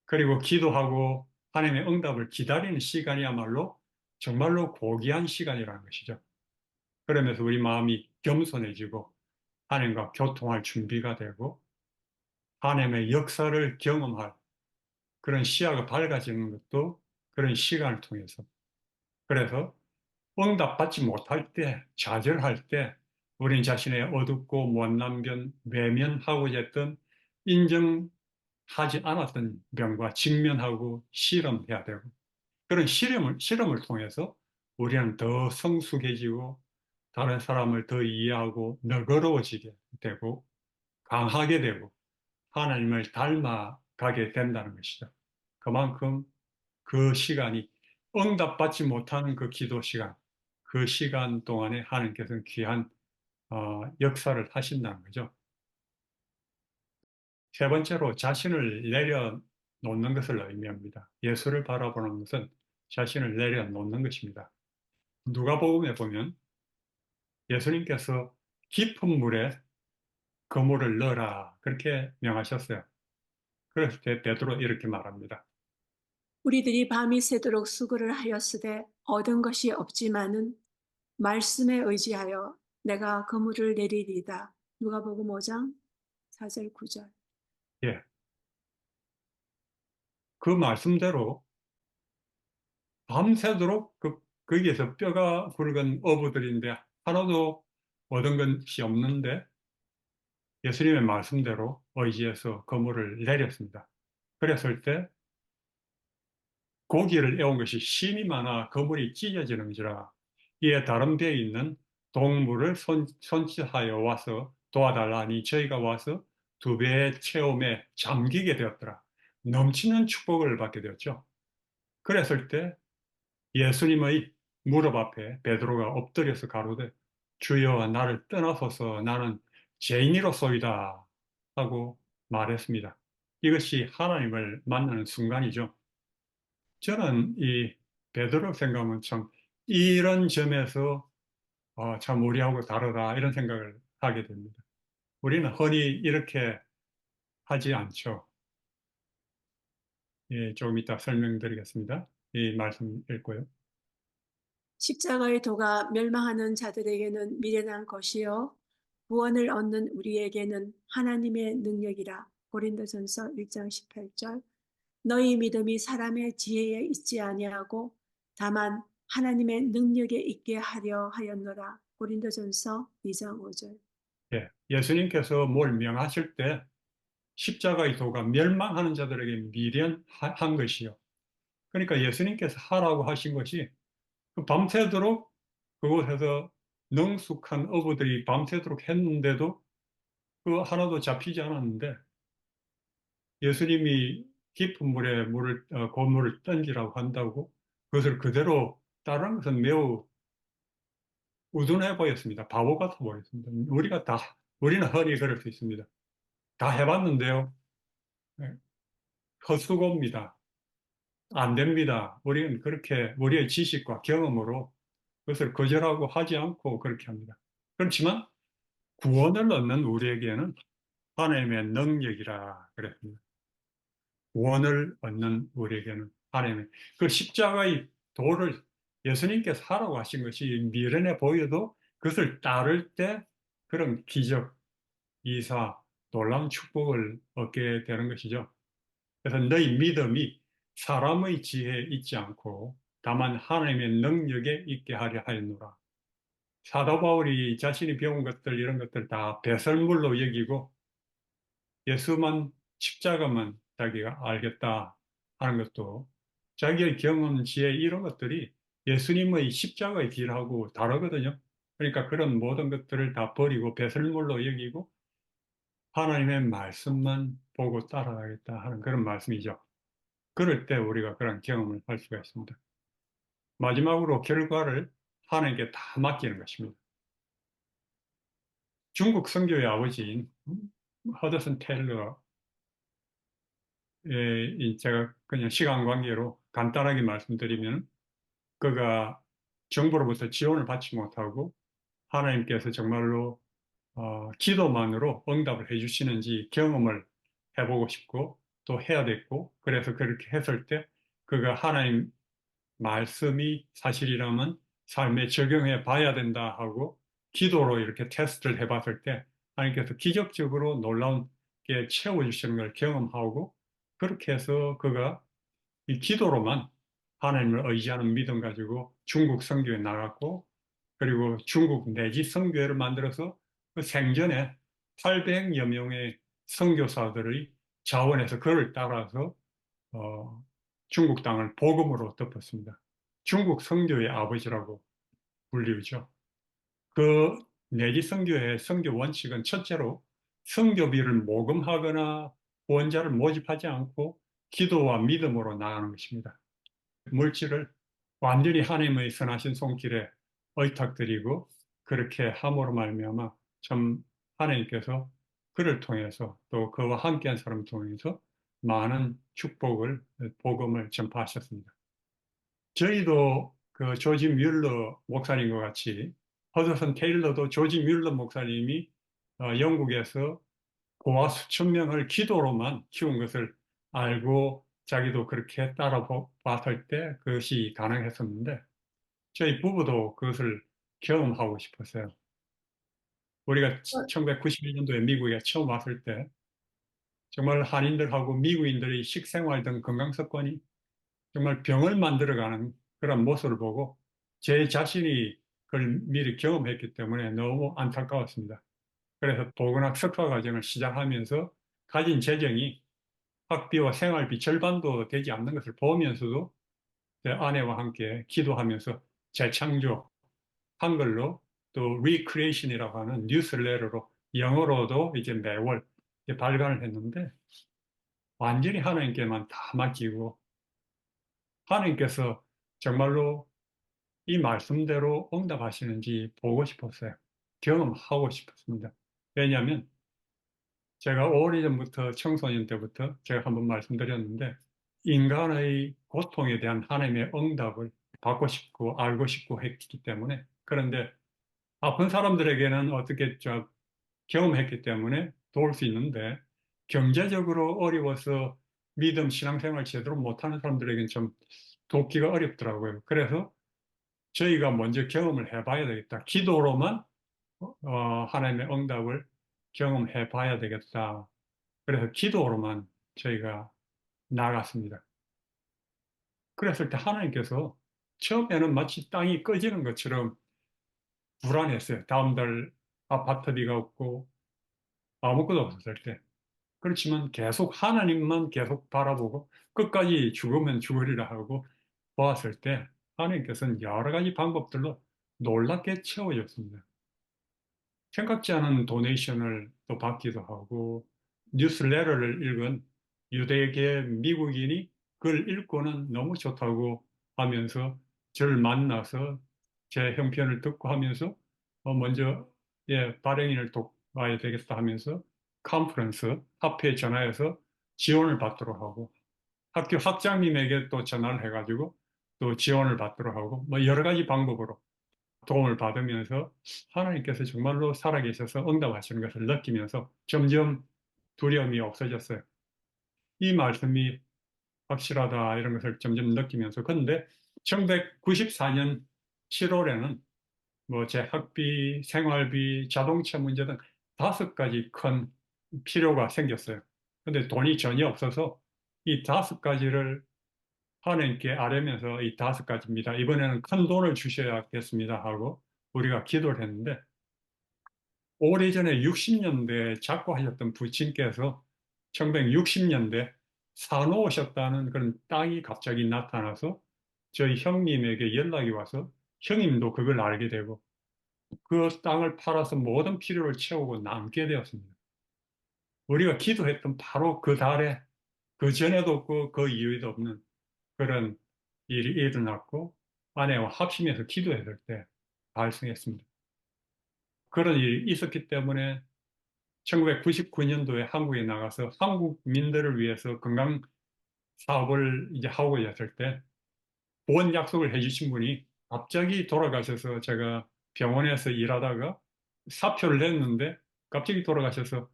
그리고 기도하고 하나님의 응답을 기다리는 시간이야말로 정말로 고귀한 시간이라는 것이죠. 그러면서 우리 마음이 겸손해지고 하나님과 교통할 준비가 되고 하나님의 역사를 경험할 그런 시야가 밝아지는 것도 그런 시간을 통해서. 그래서 응답받지 못할 때, 좌절할 때 우린 자신의 어둡고 못난 면, 외면하고자 했던 인정하지 않았던 면과 직면하고 실험해야 되고, 그런 실험을 통해서 우리는 더 성숙해지고 다른 사람을 더 이해하고 너그러워지게 되고 강하게 되고 하나님을 닮아가게 된다는 것이죠. 그만큼 그 시간이 응답받지 못하는 그 기도 시간, 그 시간 동안에 하나님께서는 귀한 역사를 하신다는 거죠. 세 번째로 자신을 내려놓는 것을 의미합니다. 예수를 바라보는 것은 자신을 내려놓는 것입니다. 누가복음에 보면 예수님께서 깊은 물에 그물을 넣어라 그렇게 명하셨어요. 그랬을 때 베드로 이렇게 말합니다. 우리들이 밤이 새도록 수고를 하였으되 얻은 것이 없지만은 말씀에 의지하여 내가 그물을 내리리이다. 누가복음 5장 4절 9절. 예, 그 말씀대로 밤새도록 거기에서 뼈가 굵은 어부들인데 하나도 얻은 것이 없는데 예수님의 말씀대로 의지해서 그물을 내렸습니다. 그랬을 때 고기를 애운 것이 심이 많아 그물이 찢어지는지라 이에 다른 배에 있는 동물을 손짓하여 와서 도와달라니 저희가 와서 두 배의 체험에 잠기게 되었더라. 넘치는 축복을 받게 되었죠. 그랬을 때 예수님의 무릎 앞에 베드로가 엎드려서 가로되 주여 나를 떠나소서 나는 죄인이로소이다 하고 말했습니다. 이것이 하나님을 만나는 순간이죠. 저는 이 베드로 생각하면 참 이런 점에서 참 우리하고 다르다 이런 생각을 하게 됩니다. 우리는 흔히 이렇게 하지 않죠. 예, 조금 이따 설명드리겠습니다. 이 말씀 읽고요. 십자가의 도가 멸망하는 자들에게는 미련한 것이요 구원을 얻는 우리에게는 하나님의 능력이라. 고린도전서 1장 18절. 너희 믿음이 사람의 지혜에 있지 아니하고 다만 하나님의 능력에 있게 하려 하였노라. 고린도전서 2장 5절. 예, 예수님께서 뭘 명하실 때 십자가의 도가 멸망하는 자들에게 미련한 것이요. 그러니까 예수님께서 하라고 하신 것이 그 밤새도록 그곳에서 능숙한 어부들이 밤새도록 했는데도 그 하나도 잡히지 않았는데 예수님이 깊은 물에 고물을 던지라고 한다고 그것을 그대로 따르는 것은 매우 우둔해 보였습니다. 바보 같아 보였습니다. 우리는 흔히 그럴 수 있습니다. 다 해봤는데요. 네, 헛수고입니다. 안 됩니다. 우리는 그렇게 우리의 지식과 경험으로 그것을 거절하고 하지 않고 그렇게 합니다. 그렇지만 구원을 얻는 우리에게는 하나님의 능력이라 그랬습니다. 구원을 얻는 우리에게는 하나님의 그 십자가의 도를 예수님께서 하라고 하신 것이 미련해 보여도 그것을 따를 때 그런 기적, 이사, 놀라운 축복을 얻게 되는 것이죠. 그래서 너희 믿음이 사람의 지혜에 있지 않고 다만 하나님의 능력에 있게 하려 하였노라. 사도 바울이 자신이 배운 것들 이런 것들 다 배설물로 여기고 예수만 십자가만 자기가 알겠다 하는 것도 자기의 경험, 지혜 이런 것들이 예수님의 십자가의 길하고 다르거든요. 그러니까 그런 모든 것들을 다 버리고 배설물로 여기고 하나님의 말씀만 보고 따라가겠다 하는 그런 말씀이죠. 그럴 때 우리가 그런 경험을 할 수가 있습니다. 마지막으로 결과를 하나님께 다 맡기는 것입니다. 중국 선교의 아버지인 허드슨 테일러 제가 그냥 시간 관계로 간단하게 말씀드리면 그가 정부로부터 지원을 받지 못하고 하나님께서 정말로 기도만으로 응답을 해주시는지 경험을 해보고 싶고 또 해야 됐고 그래서 그렇게 했을 때 그가 하나님 말씀이 사실이라면 삶에 적용해 봐야 된다 하고 기도로 이렇게 테스트를 해봤을 때 하나님께서 기적적으로 놀라운 게 채워주시는 걸 경험하고 그렇게 해서 그가 이 기도로만 하나님을 의지하는 믿음 가지고 중국 선교에 나갔고 그리고 중국 내지 선교회를 만들어서 그 생전에 800여 명의 선교사들의 자원해서 그를 따라서 중국 땅을 복음으로 덮었습니다. 중국 선교의 아버지라고 불리우죠. 그 내지 선교의 선교 원칙은 첫째로 선교비를 모금하거나 후원자를 모집하지 않고 기도와 믿음으로 나가는 것입니다. 물질을 완전히 하나님의 선하신 손길에 의탁드리고 그렇게 함으로 말미암아 참 하나님께서 그를 통해서 또 그와 함께한 사람을 통해서 많은 축복을 복음을 전파하셨습니다. 저희도 그 조지 뮬러 목사님과 같이 허드슨 테일러도 조지 뮬러 목사님이 영국에서 고아 수천 명을 기도로만 키운 것을 알고 자기도 그렇게 따라 봤을 때 그것이 가능했었는데 저희 부부도 그것을 경험하고 싶었어요. 우리가 1991년도에 미국에 처음 왔을 때 정말 한인들하고 미국인들의 식생활 등 건강 습관이 정말 병을 만들어가는 그런 모습을 보고 제 자신이 그걸 미리 경험했기 때문에 너무 안타까웠습니다. 그래서 보건학 석사 과정을 시작하면서 가진 재정이 학비와 생활비 절반도 되지 않는 것을 보면서도 제 아내와 함께 기도하면서 재창조, 한글로 또 리크리에이션이라고 하는 뉴스레터로 영어로도 이제 매월 이제 발간을 했는데 완전히 하나님께만 다 맡기고 하나님께서 정말로 이 말씀대로 응답하시는지 보고 싶었어요. 경험하고 싶었습니다. 왜냐하면 제가 오래전부터 청소년 때부터 제가 한번 말씀드렸는데 인간의 고통에 대한 하나님의 응답을 받고 싶고 알고 싶고 했기 때문에 그런데 아픈 사람들에게는 어떻게 경험했기 때문에 도울 수 있는데 경제적으로 어려워서 믿음 신앙생활 제대로 못하는 사람들에게는 좀 돕기가 어렵더라고요. 그래서 저희가 먼저 경험을 해봐야 되겠다. 기도로만 하나님의 응답을 경험해 봐야 되겠다. 그래서 기도로만 저희가 나갔습니다. 그랬을 때 하나님께서 처음에는 마치 땅이 꺼지는 것처럼 불안했어요. 다음 달 아파트비가 없고 아무것도 없었을 때. 그렇지만 계속 하나님만 계속 바라보고 끝까지 죽으면 죽으리라 하고 보았을 때 하나님께서는 여러 가지 방법들로 놀랍게 채워줬습니다. 생각지 않은 도네이션을 또 받기도 하고 뉴스레터를 읽은 유대계 미국인이 그걸 읽고는 너무 좋다고 하면서 저를 만나서 제 형편을 듣고 하면서 먼저 발행인을 돕아야 되겠다 하면서 컨퍼런스 합회에 전화해서 지원을 받도록 하고 학교 학장님에게 또 전화를 해가지고 또 지원을 받도록 하고 뭐 여러 가지 방법으로 도움을 받으면서 하나님께서 정말로 살아계셔서 응답하시는 것을 느끼면서 점점 두려움이 없어졌어요. 이 말씀이 확실하다 이런 것을 점점 느끼면서 그런데 1994년 7월에는 뭐 제 학비, 생활비, 자동차 문제 등 5가지 큰 필요가 생겼어요. 근데 돈이 전혀 없어서 이 5가지를 하나님께 아뢰면서 이 5가지입니다. 이번에는 큰 돈을 주셔야겠습니다 하고 우리가 기도를 했는데 오래전에 60년대 작고하셨던 부친께서 1960년대 사놓으셨다는 그런 땅이 갑자기 나타나서 저희 형님에게 연락이 와서 형님도 그걸 알게 되고 그 땅을 팔아서 모든 필요를 채우고 남게 되었습니다. 우리가 기도했던 바로 그 달에 그 전에도 없고 그 이후에도 없는 그런 일이 일어났고 아내와 합심해서 기도했을 때 발생했습니다. 그런 일이 있었기 때문에 1999년도에 한국에 나가서 한국민들을 위해서 건강 사업을 이제 하고 있었을 때 보건 약속을 해주신 분이 갑자기 돌아가셔서 제가 병원에서 일하다가 사표를 냈는데 갑자기 돌아가셔서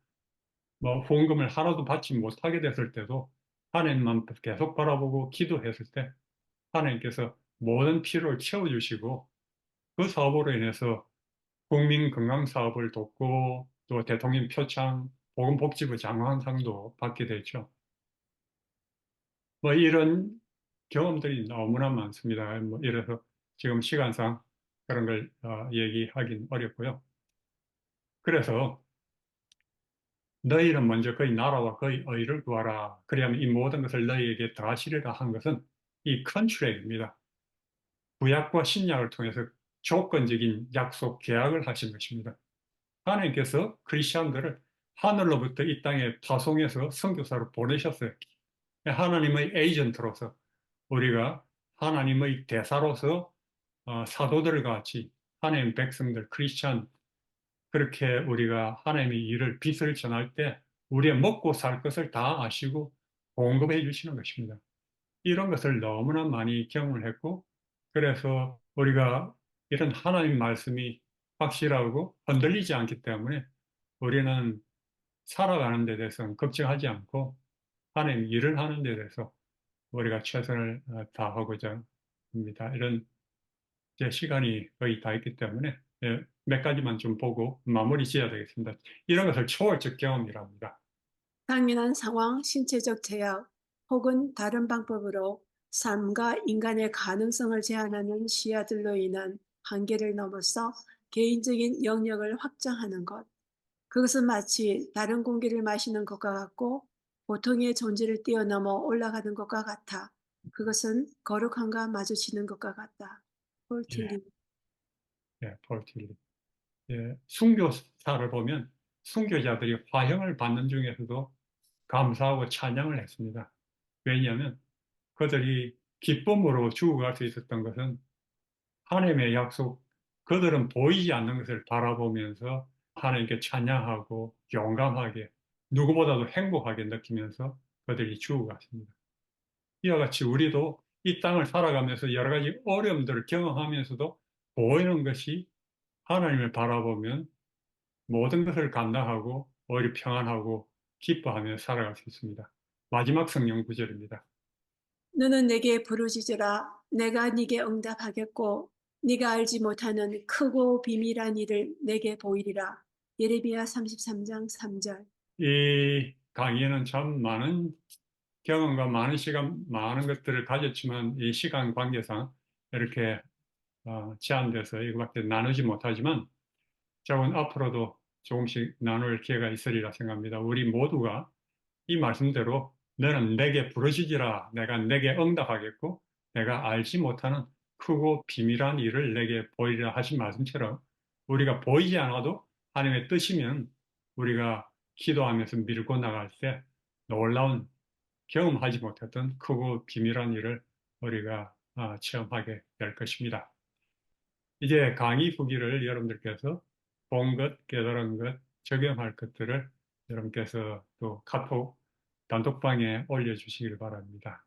뭐 후원금을 하나도 받지 못하게 됐을 때도 하나님만 계속 바라보고 기도했을 때 하나님께서 모든 필요를 채워주시고 그 사업으로 인해서 국민 건강 사업을 돕고 또 대통령 표창, 보건복지부 장관상도 받게 됐죠. 뭐 이런 경험들이 너무나 많습니다. 뭐 이래서 지금 시간상 그런 걸 얘기하긴 어렵고요. 그래서 너희는 먼저 그의 나라와 그의 의를 구하라. 그리하면 이 모든 것을 너희에게 더하시리라 한 것은 이 큰 출애굽입니다. 구약과 신약을 통해서 조건적인 약속, 계약을 하신 것입니다. 하나님께서 크리스천들을 하늘로부터 이 땅에 파송해서 선교사로 보내셨어요. 하나님의 에이전트로서 우리가 하나님의 대사로서 사도들 같이 하나님 백성들, 크리스천 그렇게 우리가 하나님의 일을 빛을 전할 때 우리의 먹고 살 것을 다 아시고 공급해 주시는 것입니다. 이런 것을 너무나 많이 경험을 했고 그래서 우리가 이런 하나님 말씀이 확실하고 흔들리지 않기 때문에 우리는 살아가는 데 대해서는 걱정하지 않고 하나님 일을 하는 데 대해서 우리가 최선을 다하고자 합니다. 이런 제 시간이 거의 다 있기 때문에 몇 가지만 좀 보고 마무리 지어야 되겠습니다. 이런 것을 초월적 경험이랍니다. 당면한 상황, 신체적 제약 혹은 다른 방법으로 삶과 인간의 가능성을 제한하는 시야들로 인한 한계를 넘어서 개인적인 영역을 확장하는 것. 그것은 마치 다른 공기를 마시는 것과 같고 보통의 존재를 뛰어넘어 올라가는 것과 같아. 그것은 거룩함과 마주치는 것과 같다. 폴 예, 틸리. 폴 틸리. 순교사를 보면 순교자들이 화형을 받는 중에서도 감사하고 찬양을 했습니다. 왜냐하면 그들이 기쁨으로 죽어갈 수 있었던 것은 하나님의 약속, 그들은 보이지 않는 것을 바라보면서 하나님께 찬양하고 용감하게 누구보다도 행복하게 느끼면서 그들이 죽어갔습니다. 이와 같이 우리도 이 땅을 살아가면서 여러 가지 어려움들을 경험하면서도 보이는 것이 하나님을 바라보면 모든 것을 감당하고 오히려 평안하고 기뻐하며 살아갈 수 있습니다. 마지막 성령 구절입니다. 너는 내게 부르짖으라. 내가 네게 응답하겠고 네가 알지 못하는 크고 비밀한 일을 내게 보이리라. 예레미야 33장 3절. 이 강의에는 참 많은 경험과 많은 시간, 많은 것들을 가졌지만 이 시간 관계상 이렇게 제한돼서 이거밖에 나누지 못하지만 저는 앞으로도 조금씩 나눌 기회가 있으리라 생각합니다. 우리 모두가 이 말씀대로 너는 내게 부르짖으라 내가 내게 응답하겠고 내가 알지 못하는 크고 비밀한 일을 내게 보이리라 하신 말씀처럼 우리가 보이지 않아도 하나님의 뜻이면 우리가 기도하면서 밀고 나갈 때 놀라운 경험하지 못했던 크고 비밀한 일을 우리가 체험하게 될 것입니다. 이제 강의 후기를 여러분들께서 본 것, 깨달은 것, 적용할 것들을 여러분께서 또 카톡 단톡방에 올려주시길 바랍니다.